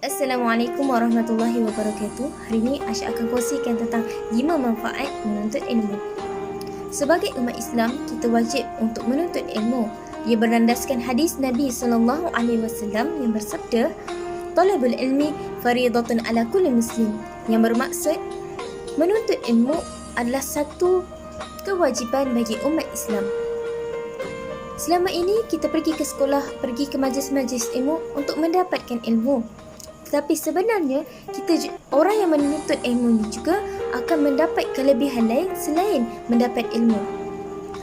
Assalamualaikum warahmatullahi wabarakatuh. Hari ini Aisyah akan kongsikan tentang 5 manfaat menuntut ilmu. Sebagai umat Islam, kita wajib untuk menuntut ilmu. Ia berlandaskan hadis Nabi SAW yang bersabda, "Talabul ilmi fariidatun ala kulli muslim." Yang bermaksud, menuntut ilmu adalah satu kewajiban bagi umat Islam. Selama ini kita pergi ke sekolah, pergi ke majlis-majlis ilmu untuk mendapatkan ilmu. Tetapi sebenarnya orang yang menuntut ilmu ini juga akan mendapat kelebihan lain selain mendapat ilmu.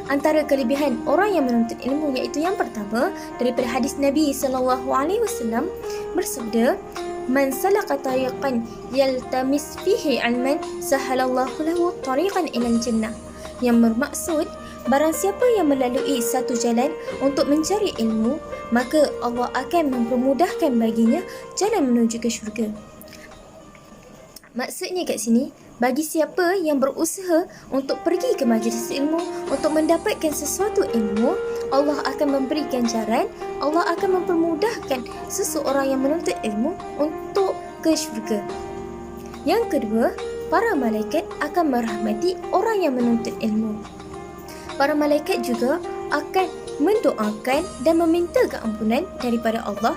Antara kelebihan orang yang menuntut ilmu iaitu yang pertama daripada hadis Nabi SAW bersabda, "Man salaka tariqan yaltamis fihi ilman sahalallahu lahu tariqan ilal jannah." Yang bermaksud, barang siapa yang melalui satu jalan untuk mencari ilmu, maka Allah akan mempermudahkan baginya jalan menuju ke syurga. Maksudnya kat sini, bagi siapa yang berusaha untuk pergi ke majlis ilmu untuk mendapatkan sesuatu ilmu, Allah akan memberi ganjaran, Allah akan mempermudahkan seseorang yang menuntut ilmu untuk ke syurga. Yang kedua, para malaikat akan merahmati orang yang menuntut ilmu. Para malaikat juga akan mendoakan dan meminta keampunan daripada Allah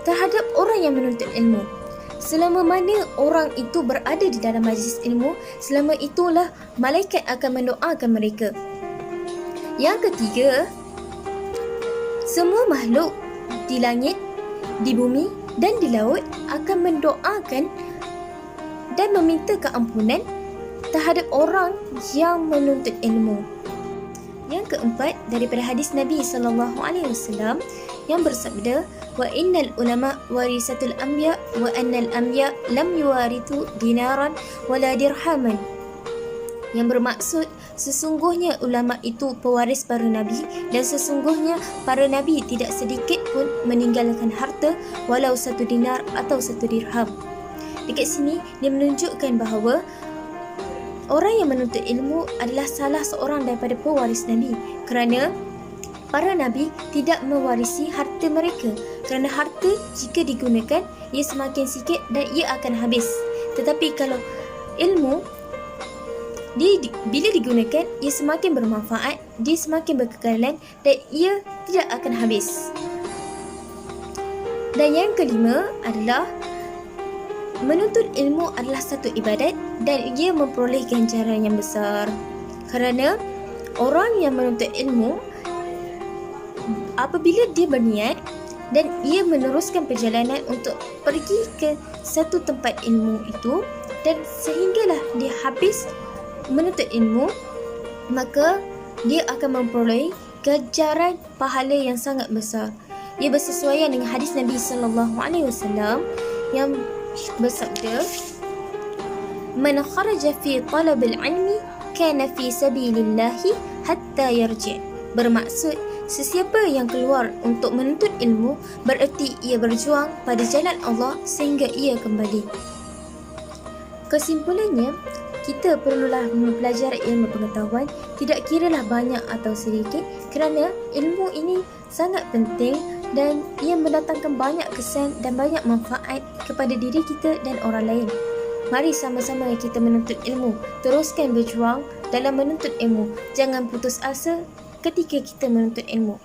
terhadap orang yang menuntut ilmu. Selama mana orang itu berada di dalam majlis ilmu, selama itulah malaikat akan mendoakan mereka. Yang ketiga, semua makhluk di langit, di bumi dan di laut akan mendoakan dan meminta keampunan terhadap orang yang menuntut ilmu. Yang keempat, daripada hadis Nabi SAW yang bersabda, "Wa innal ulama warisatul anbiya wa annal anbiya lam yuwarithu dinaran wala dirhaman." Yang bermaksud, sesungguhnya ulama itu pewaris para nabi dan sesungguhnya para nabi tidak sedikit pun meninggalkan harta walau 1 dinar atau 1 dirham. Dekat sini dia menunjukkan bahawa orang yang menuntut ilmu adalah salah seorang daripada pewaris Nabi, kerana para Nabi tidak mewarisi harta mereka, kerana harta jika digunakan ia semakin sikit dan ia akan habis. Tetapi kalau ilmu bila digunakan ia semakin bermanfaat, dia semakin berkekalan dan ia tidak akan habis. Dan yang kelima adalah menuntut ilmu adalah satu ibadat dan ia memperoleh ganjaran yang besar. Kerana orang yang menuntut ilmu, apabila dia berniat dan ia meneruskan perjalanan untuk pergi ke satu tempat ilmu itu dan sehinggalah dia habis menuntut ilmu, maka dia akan memperoleh ganjaran pahala yang sangat besar. Ia bersesuaian dengan hadis Nabi SAW yang bersabda, "Man kharaja fi talabil ilmi kana fi sabilillahi hatta yarji'." Bermaksud, sesiapa yang keluar untuk menuntut ilmu bererti ia berjuang pada jalan Allah sehingga ia kembali. Kesimpulannya, kita perlulah mempelajari ilmu pengetahuan, tidak kiralah banyak atau sedikit, kerana ilmu ini sangat penting dan ia mendatangkan banyak kesan dan banyak manfaat kepada diri kita dan orang lain. Mari sama-sama kita menuntut ilmu, teruskan berjuang dalam menuntut ilmu. Jangan putus asa ketika kita menuntut ilmu.